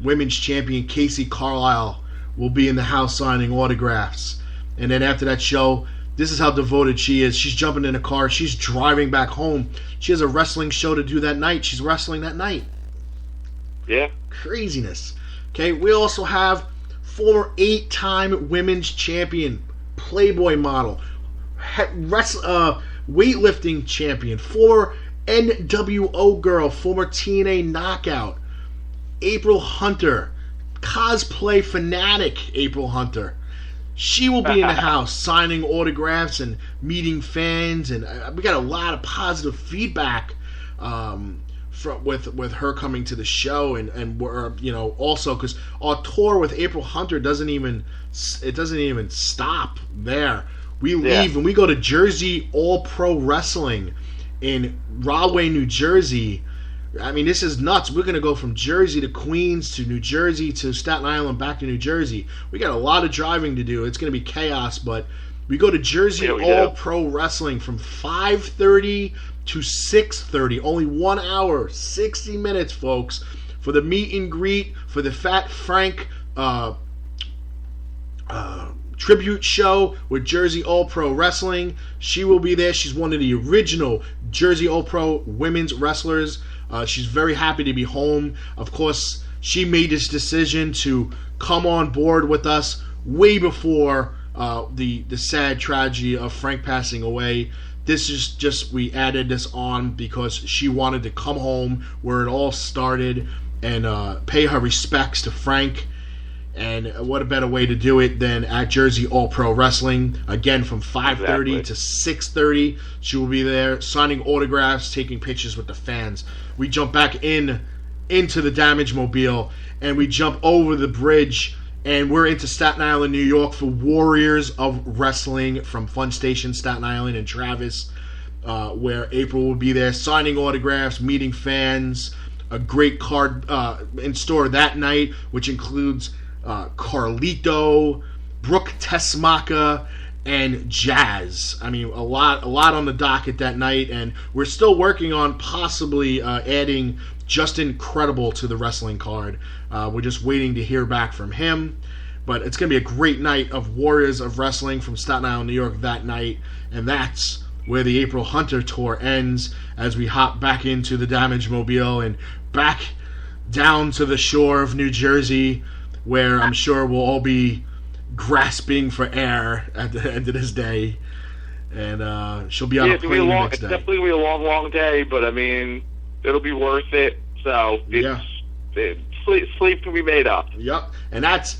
Women's Champion Casey Carlisle will be in the house signing autographs. And then after that show, this is how devoted she is. She's jumping in a car. She's driving back home. She has a wrestling show to do that night. She's wrestling that night. Yeah. Craziness. Okay, we also have former 8-time women's champion, Playboy model, weightlifting champion, former NWO girl, former TNA knockout, April Hunter, cosplay fanatic April Hunter. She will be in the house signing autographs and meeting fans, and we got a lot of positive feedback with her coming to the show, and we're, also because our tour with April Hunter doesn't even stop there. We leave and we go to Jersey All Pro Wrestling in Rahway, New Jersey. I mean, this is nuts. We're going to go from Jersey to Queens to New Jersey to Staten Island back to New Jersey. We got a lot of driving to do. It's going to be chaos, but we go to Jersey All Pro Wrestling from 5:30 to 6:30. Only 1 hour, 60 minutes, folks, for the meet and greet, for the Fat Frank tribute show with Jersey All Pro Wrestling. She will be there. She's one of the original Jersey All Pro women's wrestlers. She's very happy to be home. Of course, she made this decision to come on board with us way before the sad tragedy of Frank passing away. This is just, we added this on because she wanted to come home where it all started and pay her respects to Frank. And what a better way to do it than at Jersey All Pro Wrestling. Again, from 5:30 to 6:30, she will be there signing autographs, taking pictures with the fans. We jump back into the Damage Mobile, and we jump over the bridge, and we're into Staten Island, New York for Warriors of Wrestling from Fun Station, Staten Island, and Travis, where April will be there signing autographs, meeting fans. A great card in store that night, which includes Carlito, Brooke Tesmaka, and Jazz. I mean, a lot on the docket that night, and we're still working on possibly adding Justin Credible to the wrestling card. We're just waiting to hear back from him, but it's going to be a great night of Warriors of Wrestling from Staten Island, New York that night, and that's where the April Hunter tour ends as we hop back into the Damage Mobile and back down to the shore of New Jersey, where I'm sure we'll all be grasping for air at the end of this day. And she'll be on a plane the next day. It's definitely going to be a long, long day, but I mean, it'll be worth it. So, sleep can be made up. Yep. And that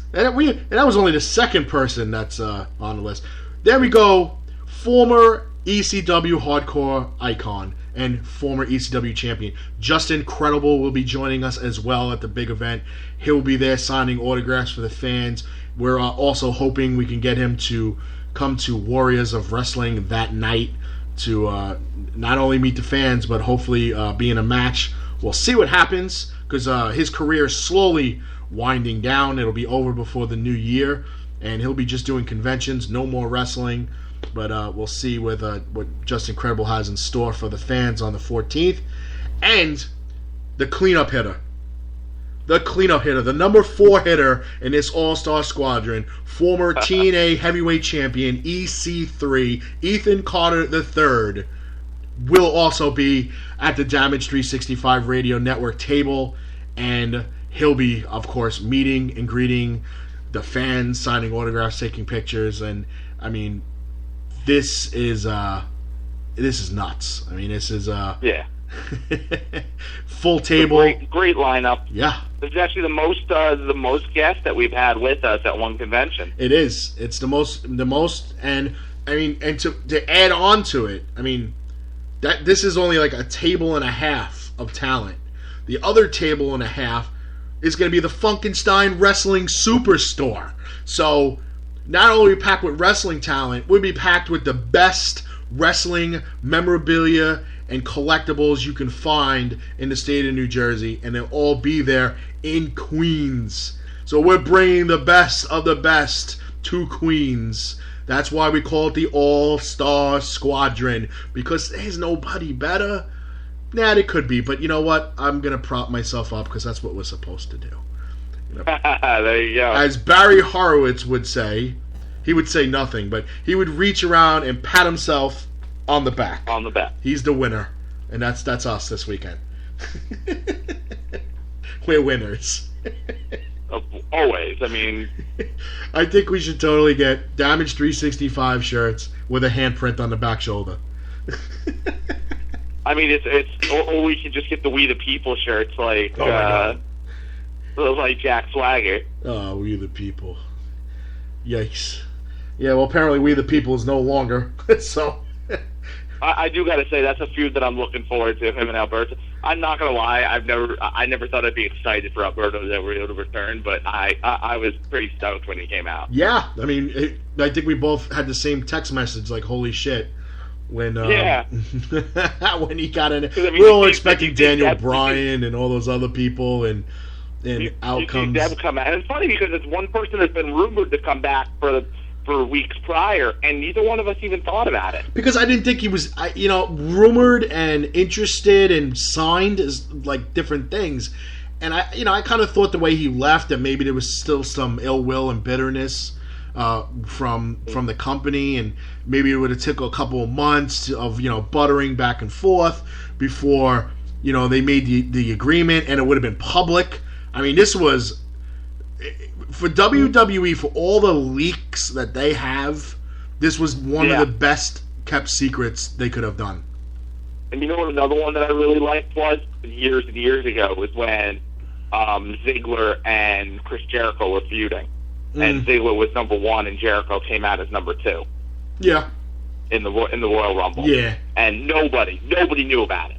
was only the second person that's on the list. There we go. Former ECW hardcore icon and former ECW champion Justin Credible will be joining us as well at the big event. He'll be there signing autographs for the fans. We're also hoping we can get him to come to Warriors of Wrestling that night to not only meet the fans, but hopefully be in a match. We'll see what happens, because his career is slowly winding down. It'll be over before the new year, and he'll be just doing conventions, no more wrestling. But we'll see what Justin Credible has in store for the fans on the 14th. And the cleanup hitter. The number 4 hitter in this All-Star Squadron, former TNA Heavyweight Champion EC3, Ethan Carter III, will also be at the Damage 365 Radio Network table. And he'll be, of course, meeting and greeting the fans, signing autographs, taking pictures. And, I mean, this is nuts. I mean, this is full table, great lineup. Yeah, it's actually the most guests that we've had with us at one convention. It is. It's the most, and I mean, and to add on to it, I mean, that this is only like a table and a half of talent. The other table and a half is going to be the Funkenstein Wrestling Superstore. So not only are we packed with wrestling talent, we'll be packed with the best wrestling memorabilia and collectibles you can find in the state of New Jersey, and they'll all be there in Queens. So we're bringing the best of the best to Queens. That's why we call it the All-Star Squadron, because there's nobody better. Nah, it could be, but you know what? I'm going to prop myself up because that's what we're supposed to do. There you go. As Barry Horowitz would say, he would say nothing, but he would reach around and pat himself on the back. On the back. He's the winner, and that's us this weekend. We're winners. Always. I mean, I think we should totally get Damage 365 shirts with a handprint on the back shoulder. I mean, or we should just get the We the People shirts, like Jack Swagger. Oh, We the People. Yikes. Yeah, well, apparently We the People is no longer, so... I do got to say, that's a feud that I'm looking forward to, him and Alberto. I'm not going to lie, I never thought I'd be excited for Alberto Del Rio to return, but I was pretty stoked when he came out. Yeah, I mean, I think we both had the same text message, like, holy shit. When when he got in, we were all expecting Daniel Bryan and all those other people, and out comes Deb come out. And it's funny because it's one person that's been rumored to come back for weeks prior, and neither one of us even thought about it. Because I didn't think he was, rumored and interested and signed as like different things, and I kind of thought the way he left that maybe there was still some ill will and bitterness. From the company, and maybe it would have took a couple of months of buttering back and forth before they made the agreement, and it would have been public. I mean, this was for WWE, for all the leaks that they have. This was one of the best kept secrets they could have done. And you know what? Another one that I really liked was years and years ago was when Ziggler and Chris Jericho were feuding. And Ziggler was number 1, and Jericho came out as number 2. Yeah. In the Royal Rumble. Yeah. And nobody knew about it.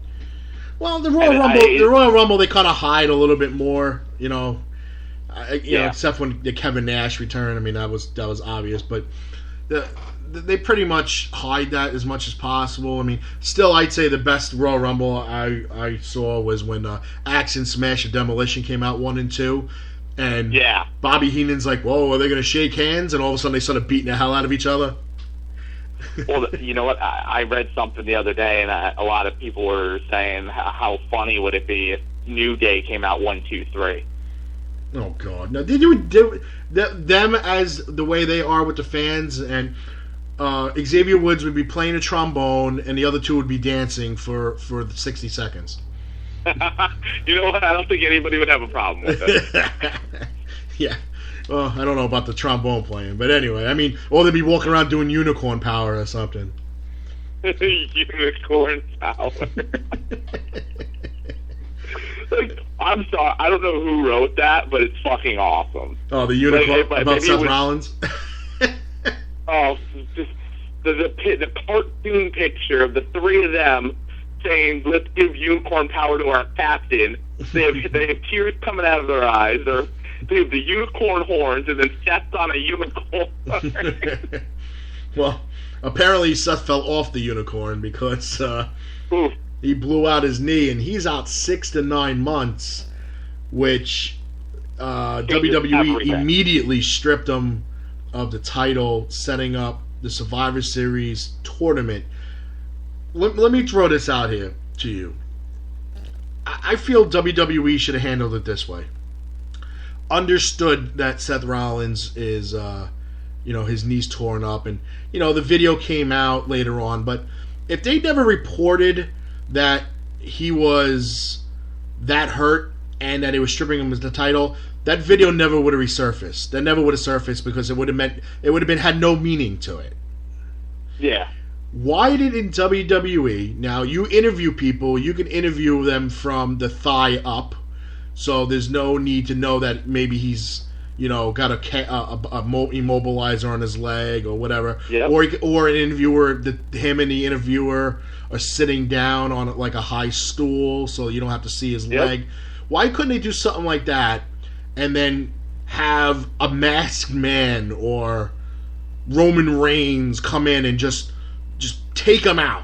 Well, the Royal Rumble, they kind of hide a little bit more, except when the Kevin Nash return. I mean, that was obvious, but they pretty much hide that as much as possible. I mean, still, I'd say the best Royal Rumble I saw was when Axe and Smash and Demolition came out 1 and 2. And Bobby Heenan's like, whoa, are they going to shake hands? And all of a sudden they started beating the hell out of each other. Well, you know what? I read something the other day, and a lot of people were saying how funny would it be if New Day came out 1, 2, 3. Oh, God. No, they do them as the way they are with the fans, and Xavier Woods would be playing a trombone, and the other two would be dancing for 60 seconds. You know what? I don't think anybody would have a problem with it. Yeah. Well, I don't know about the trombone playing, but anyway, I mean, or they'd be walking around doing unicorn power or something. Unicorn power. I'm sorry, I don't know who wrote that, but it's fucking awesome. Oh, the unicorn about Seth Rollins? Oh, just the cartoon picture of the three of them saying, "Let's give unicorn power to our captain." They have tears coming out of their eyes. They have the unicorn horns, and then Seth's on a unicorn. Well, apparently Seth fell off the unicorn because he blew out his knee, and he's out 6 to 9 months, which WWE immediately stripped him of the title, setting up the Survivor Series tournament. Let me throw this out here to you. I feel WWE should have handled it this way. Understood that Seth Rollins is, his knee's torn up, and the video came out later on. But if they never reported that he was that hurt and that they were stripping him of the title, that video never would have resurfaced. That never would have surfaced because it would have had no meaning to it. Yeah. Why did in WWE, now you interview people, you can interview them from the thigh up, so there's no need to know that maybe he's, got a immobilizer on his leg or whatever. Yep. Or an interviewer, him and the interviewer are sitting down on like a high stool, so you don't have to see his leg. Why couldn't they do something like that and then have a masked man or Roman Reigns come in and just take him out,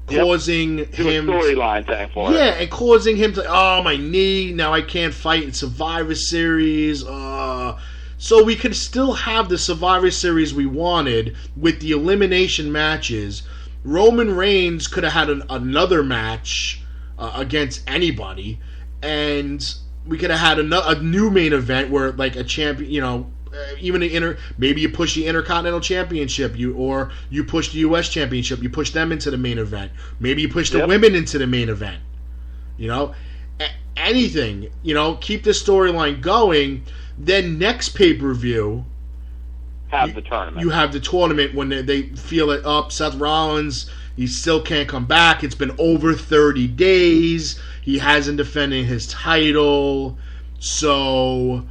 causing him a storyline thing for it. And causing him to, my knee, now I can't fight in Survivor Series. So we could still have the Survivor Series we wanted with the elimination matches. Roman Reigns could have had another match against anybody, and we could have had a new main event where like a champion, even maybe you push the Intercontinental Championship, or you push the U.S. Championship, you push them into the main event. Maybe you push the women into the main event. Anything, keep the storyline going. Then next pay-per-view, have the tournament. You have the tournament when they feel it up. Seth Rollins, he still can't come back. It's been over 30 days. He hasn't defended his title, so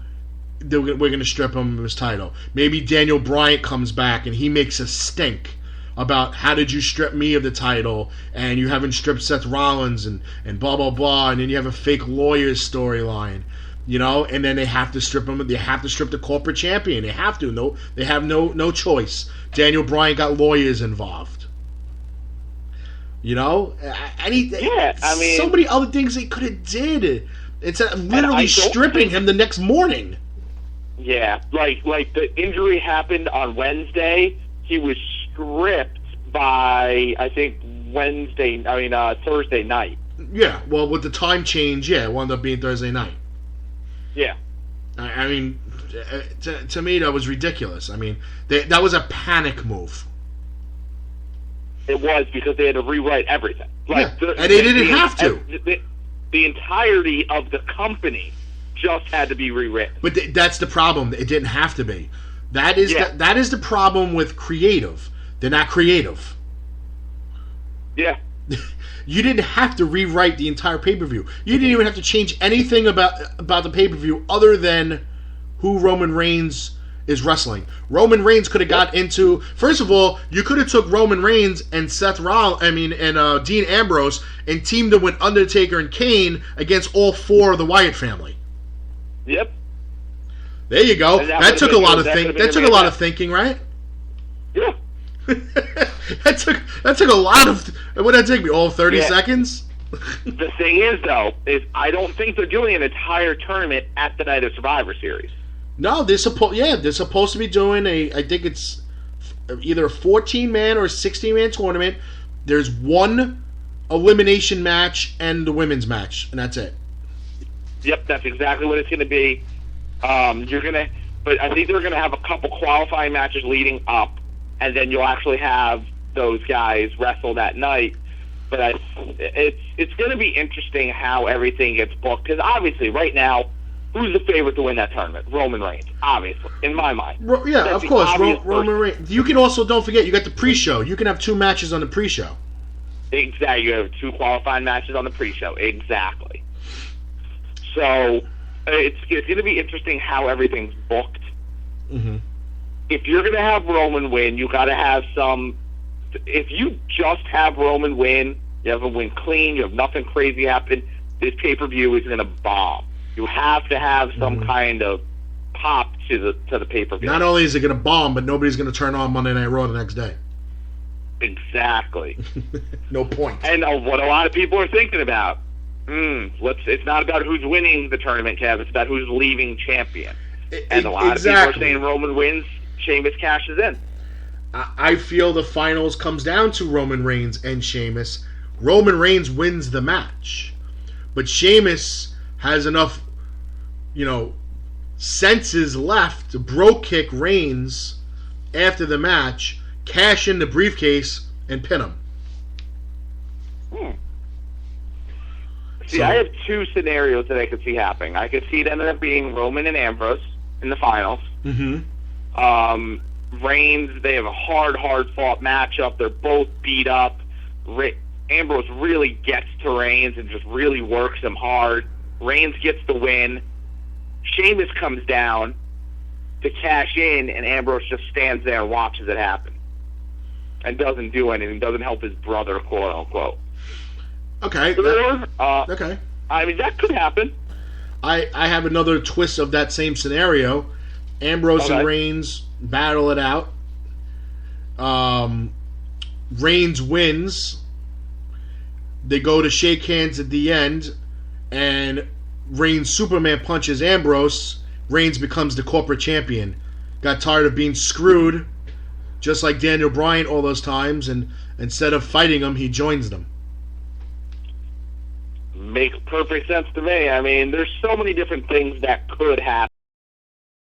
we're going to strip him of his title. Maybe Daniel Bryan comes back and he makes a stink about how did you strip me of the title and you haven't stripped Seth Rollins and blah, blah, blah. And then you have a fake lawyer's storyline, and then they have to strip him. They have to strip the corporate champion. They have to. No, they have no choice. Daniel Bryan got lawyers involved. So many other things they could have did. Instead of literally stripping him the next morning. Yeah, like the injury happened on Wednesday. He was stripped by, I think, Thursday night. Yeah, well, with the time change, it wound up being Thursday night. Yeah. I mean, to me, that was ridiculous. I mean, that was a panic move. It was, because they had to rewrite everything. And they didn't have to. The entirety of the company just had to be rewritten. But that's the problem. It didn't have to be. That is the problem with creative. They're not creative. Yeah. You didn't have to rewrite the entire pay-per-view. You didn't even have to change anything about the pay-per-view other than who Roman Reigns is wrestling. Roman Reigns could have got into... First of all, you could have took Roman Reigns and Dean Ambrose and teamed them with Undertaker and Kane against all four of the Wyatt family. Yep. There you go. That took a lot of thinking, right? Yeah. that took a lot of... What did that take me? All 30 seconds? The thing is, though, I don't think they're doing an entire tournament at the night of Survivor Series. No, they're supposed to be doing I think it's either a 14-man or a 16-man tournament. There's one elimination match and the women's match, and that's it. Yep, that's exactly what it's going to be. But I think they're going to have a couple qualifying matches leading up, and then you'll actually have those guys wrestle that night. But it's going to be interesting how everything gets booked, because obviously right now, who's the favorite to win that tournament? Roman Reigns, obviously, in my mind. Yeah, of course, Roman Reigns. You can also, don't forget, you got the pre-show. You can have 2 matches on the pre-show. Exactly. You have 2 qualifying matches on the pre-show. Exactly. So it's going to be interesting how everything's booked. Mm-hmm. If you're going to have Roman win, you got to have some... If you just have Roman win, you have him win clean, you have nothing crazy happen, this pay-per-view is going to bomb. You have to have some kind of pop to the pay-per-view. Not only is it going to bomb, but nobody's going to turn on Monday Night Raw the next day. Exactly. No point. And what a lot of people are thinking about, it's not about who's winning the tournament, Kev. It's about who's leaving champion. And a lot of people are saying Roman wins, Sheamus cashes in. I feel the finals comes down to Roman Reigns and Sheamus. Roman Reigns wins the match. But Sheamus has enough, senses left to bro kick Reigns after the match, cash in the briefcase, and pin him. See, I have 2 scenarios that I could see happening. I could see it ended up being Roman and Ambrose in the finals. Mm-hmm. Reigns, they have a hard-fought matchup. They're both beat up. Ambrose really gets to Reigns and just really works him hard. Reigns gets the win. Sheamus comes down to cash in, and Ambrose just stands there and watches it happen. And doesn't do anything. Doesn't help his brother, quote-unquote. Okay. Okay. I mean, that could happen. I have another twist of that same scenario. Ambrose and Reigns battle it out. Reigns wins. They go to shake hands at the end, and Reigns Superman punches Ambrose. Reigns becomes the corporate champion. Got tired of being screwed, just like Daniel Bryan all those times, and instead of fighting him, he joins them. Makes perfect sense to me. I mean, there's so many different things that could happen.